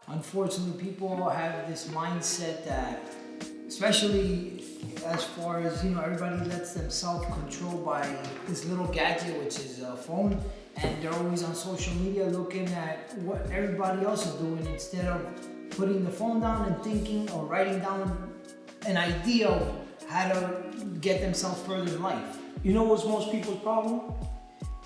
Unfortunately, people have this mindset that, especially as far as, everybody lets themselves control by this little gadget, which is a phone, and they're always on social media looking at what everybody else is doing instead of putting the phone down and thinking or writing down an idea of how to get themselves further in life. You know what's most people's problem?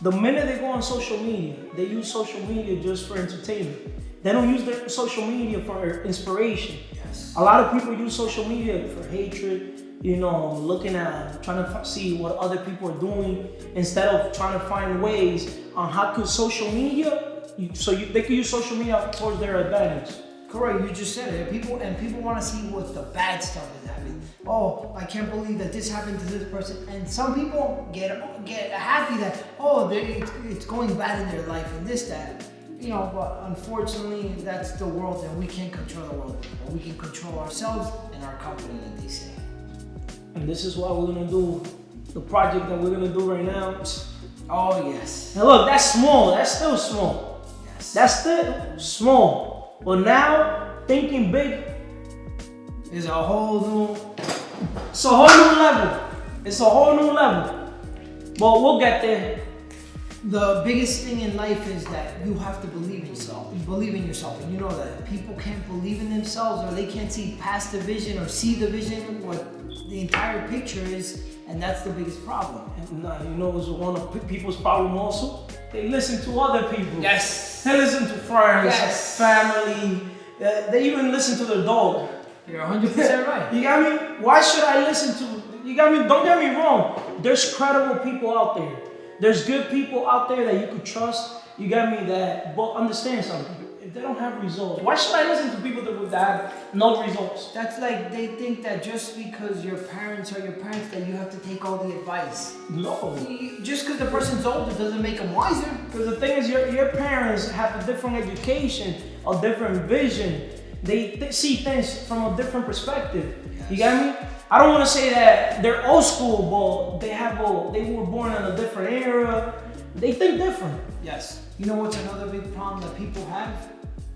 The minute they go on social media, they use social media just for entertainment. They don't use their social media for inspiration. Yes. A lot of people use social media for hatred, looking at, trying to see what other people are doing instead of trying to find ways on how could social media, they can use social media towards their advantage. Correct, you just said it. People want to see what the bad stuff is happening. Oh, I can't believe that this happened to this person. And some people get happy that, it's going bad in their life and this, that. But unfortunately, that's the world, and we can't control the world. But we can control ourselves and our company, like they say. And this is why we're gonna do the project that we're gonna do right now. Oh, yes. Now look, that's small. That's still small. Yes. That's still small. But now, thinking big is a whole new level. It's a whole new level. But we'll get there. The biggest thing in life is that you have to believe in yourself. Believe in yourself. And you know that people can't believe in themselves, or they can't see past the vision or see the vision, what the entire picture is, and that's the biggest problem. And what's one of people's problem also? They listen to other people. Yes. They listen to friends, yes. family. They even listen to their dog. You're 100% right. You got me? Why should I listen to? You got me? Don't get me wrong. There's credible people out there. There's good people out there that you could trust. You got me? But understand something. If they don't have results, why should I listen to people that have no results? That's like they think that just because your parents are your parents that you have to take all the advice. No. Just because the person's older doesn't make them wiser. Because the thing is, your parents have a different education, a different vision. They see things from a different perspective. Yes. You got me? I don't want to say that they're old school, but they were born in a different era. They think different. Yes. You know what's another big problem that people have?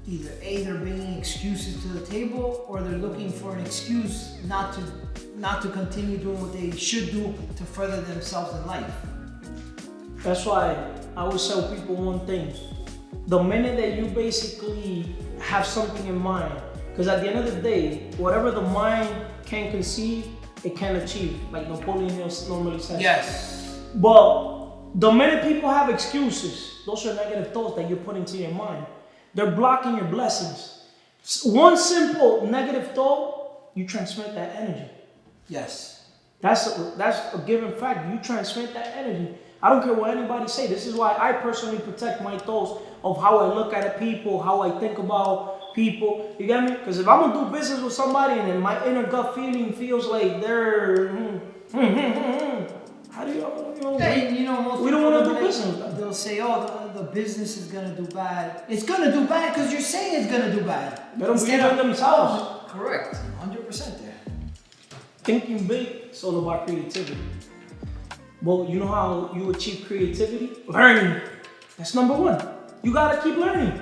Either they're bringing excuses to the table, or they're looking for an excuse not to continue doing what they should do to further themselves in life. That's why I always tell people one thing. The minute that you basically have something in mind, because at the end of the day, whatever the mind can conceive, it can achieve, like Napoleon Hill normally says. Yes. But the minute people have excuses, those are negative thoughts that you put into your mind. They're blocking your blessings. One simple negative thought, you transmit that energy. Yes. That's a given fact. You transmit that energy. I don't care what anybody say. This is why I personally protect my thoughts of how I look at people, how I think about people. You get me? Because if I'm gonna do business with somebody and then my inner gut feeling feels like they're how do you know? Hey, most we don't want to do business with them. They'll say, the business is gonna do bad. It's gonna do bad because you're saying it's gonna do bad. They don't believe in themselves. Correct. 100% there. Thinking big, it's all about creativity. Well, you know how you achieve creativity? Learning. That's number one. You gotta keep learning.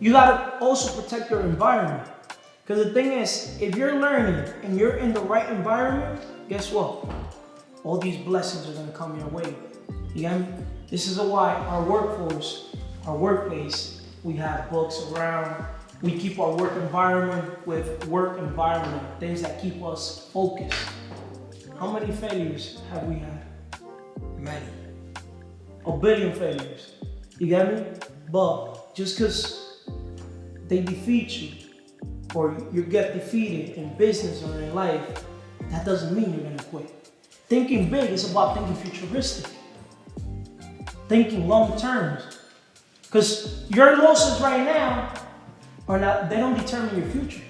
You gotta also protect your environment. Because the thing is, if you're learning and you're in the right environment, guess what? All these blessings are gonna come your way. You got me? This is why our workforce, our workplace, we have books around. We keep our work environment with work environment, things that keep us focused. How many failures have we had? Many. 1 billion failures. You get me? But just because they defeat you or you get defeated in business or in life, that doesn't mean you're gonna quit. Thinking big is about thinking futuristic. Thinking long term. Because your losses right now they don't determine your future.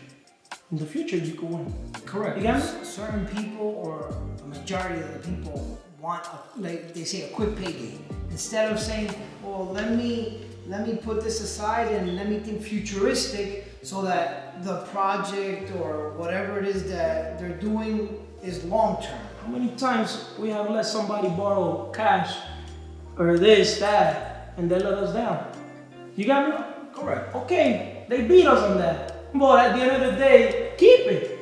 In the future, you can win. Correct. You get me? Certain people, or a majority of the people, want they say a quick payday. Instead of saying, well, let me put this aside and let me think futuristic so that the project or whatever it is that they're doing is long term. How many times we have let somebody borrow cash or this, that, and they let us down? You got me? Correct. Okay, They beat us on that. But at the end of the day, keep it.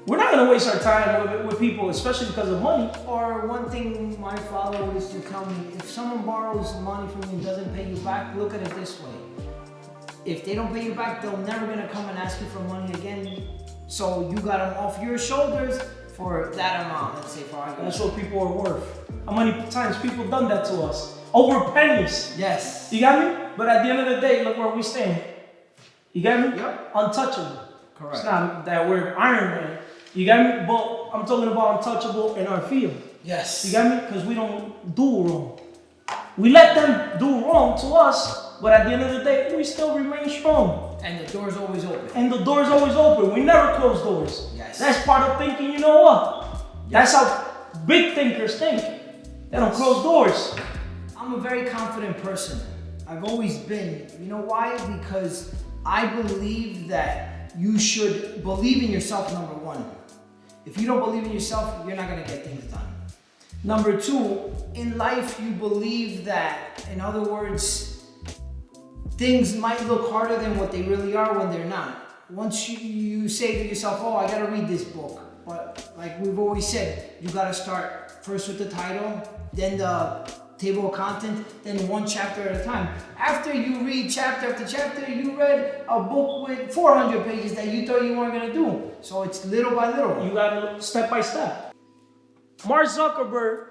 We're not gonna waste our time with people, especially because of money. Or one thing my father used to tell me, if someone borrows money from you and doesn't pay you back, look at it this way. If they don't pay you back, they're never gonna come and ask you for money again. So you got them off your shoulders for that amount, let's say for argument. That's what people are worth. How many times people done that to us? Over pennies. Yes. You got me? But at the end of the day, look where we stand. You got me? Yep. Untouchable. Correct. It's not that word Iron Man. You got me? But I'm talking about untouchable in our field. Yes. You got me? Because we don't do wrong. We let them do wrong to us, but at the end of the day, we still remain strong. And the door's always open. And the door's always open. We never close doors. Yes. That's part of thinking, you know what? That's how big thinkers think. They don't close doors. I'm a very confident person. I've always been. You know why? Because I believe that you should believe in yourself, number one. If you don't believe in yourself, you're not gonna get things done. Number two, in life, you believe that, in other words, things might look harder than what they really are when they're not. Once you say to yourself, oh, I gotta read this book. But like we've always said, you gotta start first with the title, then the table of content, then one chapter at a time. After you read chapter after chapter, you read a book with 400 pages that you thought you weren't gonna do. So it's little by little. You gotta look step by step. Mark Zuckerberg,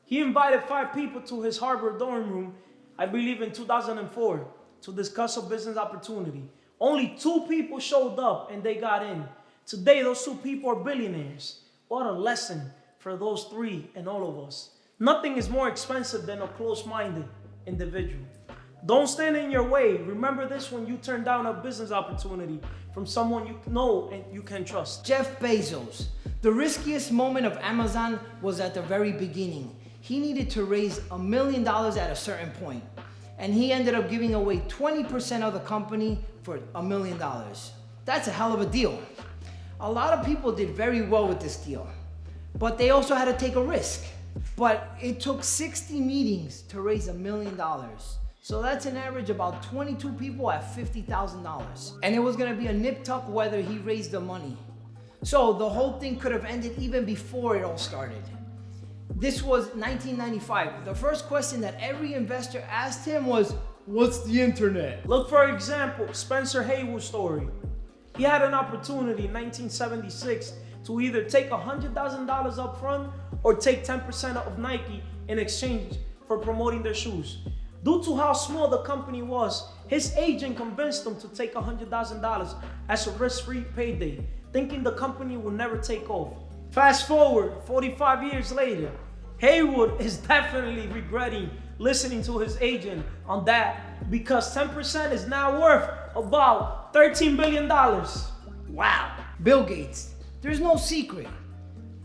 he invited 5 people to his Harvard dorm room, I believe in 2004, to discuss a business opportunity. Only 2 people showed up and they got in. Today, those 2 people are billionaires. What a lesson for those 3 and all of us. Nothing is more expensive than a close-minded individual. Don't stand in your way. Remember this when you turn down a business opportunity from someone you know and you can trust. Jeff Bezos. The riskiest moment of Amazon was at the very beginning. He needed to raise $1 million at a certain point, and he ended up giving away 20% of the company for $1 million. That's a hell of a deal. A lot of people did very well with this deal, but they also had to take a risk. But it took 60 meetings to raise $1 million. So that's an average about 22 people at $50,000. And it was gonna be a nip tuck whether he raised the money. So the whole thing could have ended even before it all started. This was 1995. The first question that every investor asked him was, what's the internet? Look, for example, Spencer Haywood's story. He had an opportunity in 1976 to either take $100,000 up front or take 10% of Nike in exchange for promoting their shoes. Due to how small the company was, his agent convinced him to take $100,000 as a risk-free payday, thinking the company would never take off. Fast forward 45 years later, Haywood is definitely regretting listening to his agent on that because 10% is now worth about $13 billion. Wow. Bill Gates, there's no secret.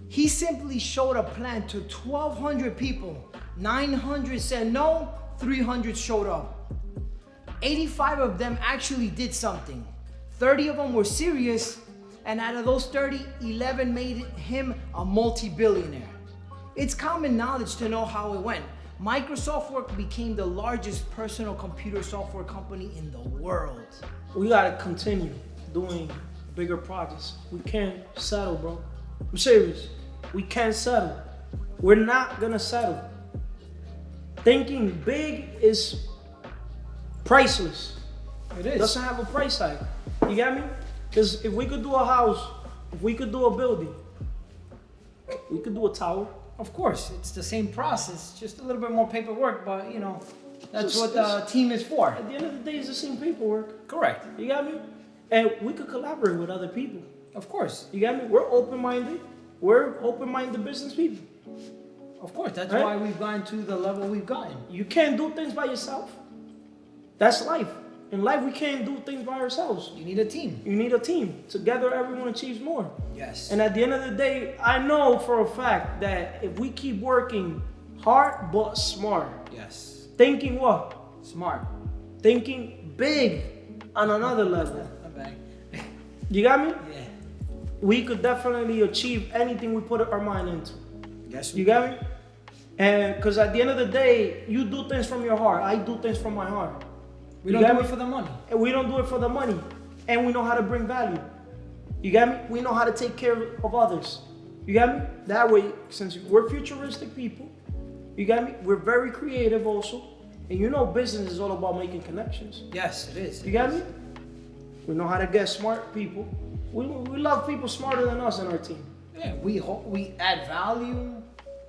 He simply showed a plan to 1,200 people. 900 said no, 300 showed up. 85 of them actually did something. 30 of them were serious, and out of those 30, 11 made him a multi-billionaire. It's common knowledge to know how it went. Microsoft became the largest personal computer software company in the world. We gotta continue doing bigger projects. We can't settle, bro. I'm serious. We can't settle. We're not gonna settle. Thinking big is priceless. It is. It doesn't have a price tag. You get me? Because if we could do a house, if we could do a building, we could do a tower. Of course, it's the same process, just a little bit more paperwork, but you know, that's what the team is for. At the end of the day, it's the same paperwork. Correct. You got me? And we could collaborate with other people. Of course. You got me? We're open-minded. We're open-minded business people. Of course, that's Right? why we've gotten to the level we've gotten. You can't do things by yourself. That's life. In life, we can't do things by ourselves. You need a team. You need a team. Together, everyone achieves more. Yes. And at the end of the day, I know for a fact that if we keep working hard but smart, Yes. thinking what? Smart. Thinking big on another level. Okay. You got me? Yeah. We could definitely achieve anything we put our mind into. Yes. You got me? And because at the end of the day, you do things from your heart. I do things from my heart. We You don't got do me? it for the money. And we don't do it for the money. and we know how to bring value. You got me? We know how to take care of others. You got me? That way, since we're futuristic people, you got me? We're very creative also. And you know business is all about making connections. Yes, it is. You got me? We know how to get smart people. We love people smarter than us in our team. Yeah, we add value.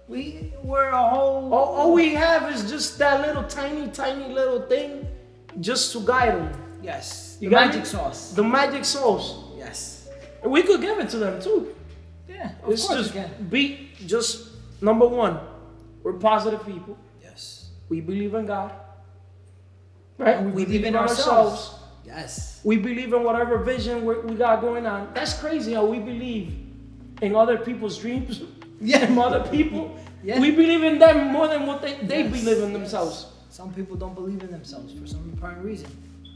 We're a whole. All we have is just that little tiny little thing just to guide them. Yes. You The got magic me? sauce. The magic sauce. Yes. And we could give it to them too. Yeah. Of It's course just we can. be just number one. We're positive people. Yes. We believe in God. Right? And we believe in ourselves. Yes. We believe in whatever vision we got going on. That's crazy how we believe in other people's dreams. Yeah. From other people. Yeah. We believe in them more than what they Yes, believe in yes. themselves. Some people don't believe in themselves for some apparent reason,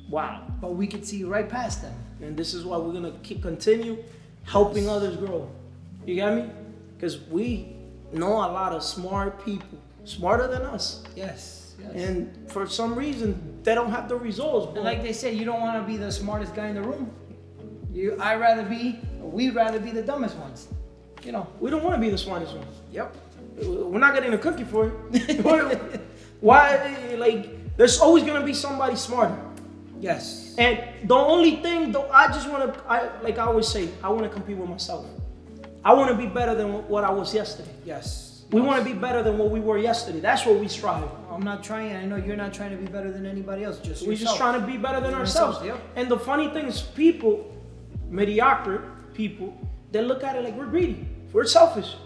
Wow. but we can see right past them. And this is why we're gonna continue helping others grow. You got me? Because we know a lot of smart people, smarter than us. Yes. Yes. And for some reason, they don't have the results. And like they say, you don't want to be the smartest guy in the room. We'd rather be the dumbest ones. You know. We don't want to be the smartest ones. Yep. We're not getting a cookie for it. Why? Like, there's always gonna be somebody smarter. Yes. And the only thing, though, I just want to, like I always say, I want to compete with myself. I want to be better than what I was yesterday. Yes. We want to be better than what we were yesterday. That's what we strive. I'm not trying. I know you're not trying to be better than anybody else. Just We're yourself. just trying to be better than ourselves. Yep. And the funny thing is, people, mediocre people, they look at it like we're greedy. We're selfish.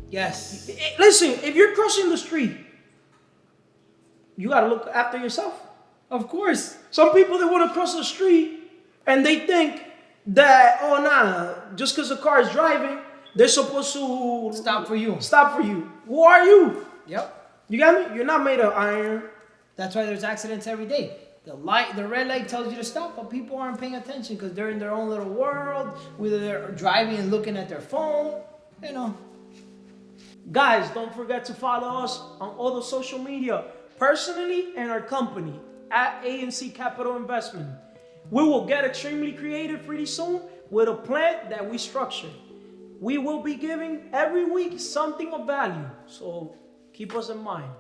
Yes. Listen, if you're crossing the street, you got to look after yourself. Of course. Some people, they want to cross the street and they think that, oh, nah, just because a car is driving, they're supposed to Stop for you. Stop for you. Who are you? Yep. You got me? You're not made of iron. That's why there's accidents every day. The red light tells you to stop, but people aren't paying attention because they're in their own little world. Whether they're driving and looking at their phone, you know. Guys, don't forget to follow us on all the social media, personally and our company, at A&C Capital Investment. We will get extremely creative pretty soon with a plan that we structure. We will be giving every week something of value, so keep us in mind.